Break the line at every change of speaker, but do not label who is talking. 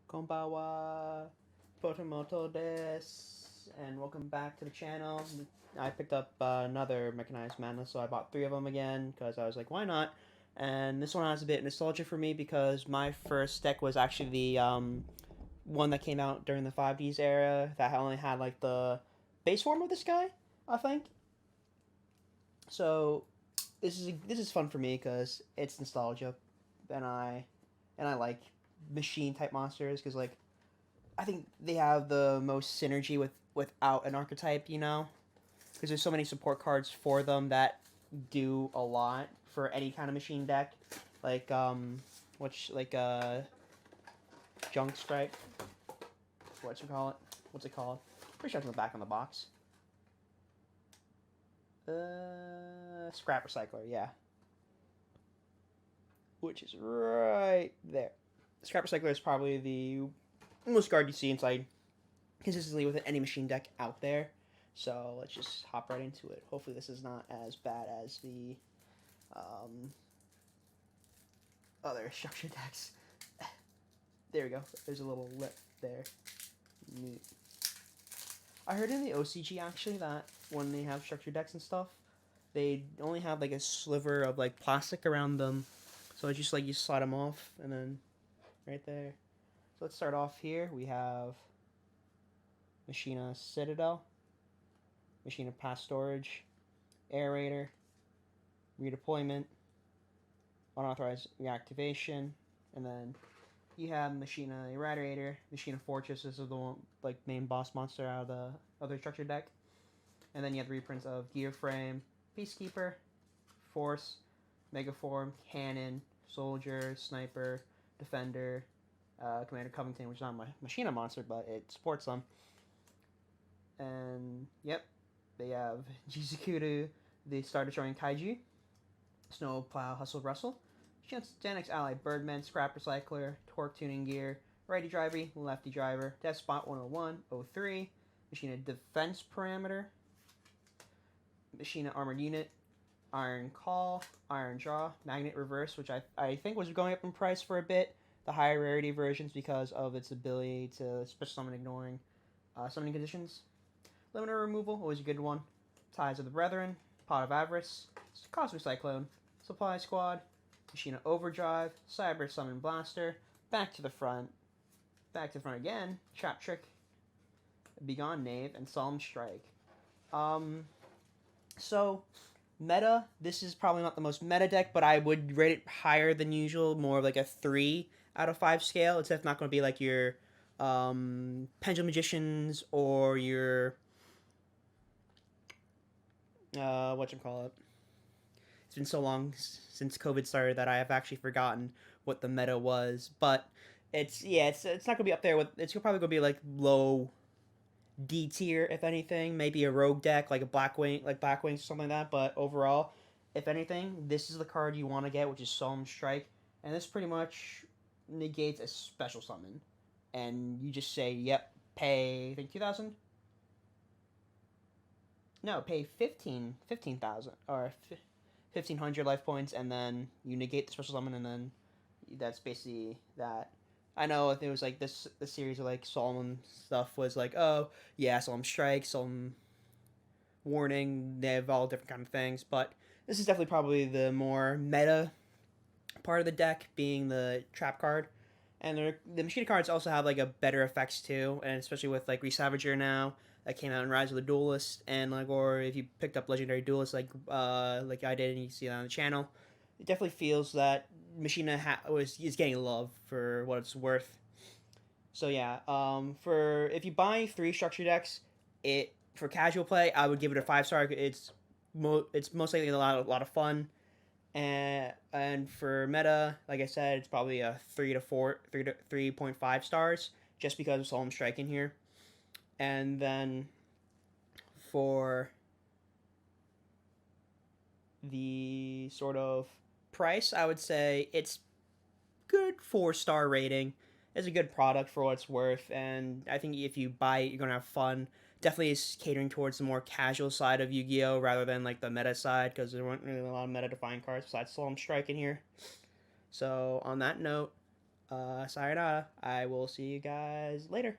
Konbawa, Proto-moto des, and welcome back to the channel. I picked up another Mechanized Madness, so I bought three of them again because I was like, why not? And this one has a bit of nostalgia for me because my first deck was actually the one that came out during the 5Ds era that only had like the base form of this guy, I think. So this is fun for me because it's nostalgia, and I like machine type monsters because like I think they have the most synergy without an archetype, because there's so many support cards for them that do a lot for any kind of machine deck, like which like junk stripe, what's it call it? What's it called? Pretty sure it's on the back on the box. Scrap recycler, yeah, which is right there. Scrap recycler is probably the most card you see inside consistently with any machine deck out there. So let's just hop right into it. Hopefully this is not as bad as the um, other structure decks. There we go. There's a little lip there. Neat. I heard in the OCG actually that when they have structure decks and stuff, they only have like a sliver of like plastic around them. So it's just like you slide them off and then right there. So let's start off here. We have Machina Citadel, Machina Past Storage, Aerator, Redeployment, Unauthorized Reactivation, and then you have Machina Irradiator, Machina Fortress. This is the one, like main boss monster out of the other structure deck. And then you have the reprints of Gear Frame, Peacekeeper, Force, Megaform, Cannon, Soldier, Sniper, Defender, Commander Covington, which is not my Machina monster, but it supports them. And yep, they have Jizukudu, the Star Destroying Kaiju, Snowplow, Hustle Rustle, Genex Ally, Birdman, Scrap Recycler, Torque Tuning Gear, Righty Driver, Lefty Driver, Death Spot 101, 03, Machina Defense Parameter, Machina Armored Unit, Iron Call, Iron Draw, Magnet Reverse, which I think was going up in price for a bit, the higher rarity versions because of its ability to special summon ignoring summoning conditions. Limiter Removal, always a good one. Ties of the Brethren, Pot of Avarice, Cosmic Cyclone, Supply Squad, Machina Overdrive, Cyber Summon Blaster, Back to the Front, Back to the Front again, Trap Trick, Begone Knave, and Solemn Strike. So, meta, this is probably not the most meta deck, but I would rate it higher than usual, more like a 3 out of 5 scale. It's not going to be like your Pendulum Magicians or your whatchamacallit. It's been so long since COVID started that I have actually forgotten what the meta was. But it's not gonna be up there with. It's probably gonna be like low D tier if anything. Maybe a rogue deck like a Blackwing, something like that. But overall, if anything, this is the card you want to get, which is Solemn Strike, and this pretty much negates a special summon, and you just say, "Yep, pay I think 2,000." No, pay 15,000 or 1,500 life points, and then you negate the special summon, and then that's basically that. I know if it was like the series of like Solemn stuff was like, oh yeah, Solemn Strike, Solemn Warning, they have all different kind of things, but this is definitely probably the more meta part of the deck, being the trap card. And the machine cards also have like a better effects too, and especially with like Resavager now that came out in Rise of the Duelist, and like or if you picked up Legendary Duelist like I did and you see that on the channel, it definitely feels that Machina is getting love for what it's worth. So yeah, for if you buy three structure decks, it for casual play I would give it a 5 star. It's most likely a lot of fun, and for meta, like I said, it's probably a 3 to 3.5 stars, just because of Solemn Strike in here. And then for the sort of price, I would say it's good 4 star rating. It's a good product for what it's worth, and I think if you buy it, you're gonna have fun. Definitely is catering towards the more casual side of Yu-Gi-Oh rather than like the meta side, because there weren't really a lot of meta defined cards besides Solemn Strike in here. So on that note, Sayonara. I will see you guys later.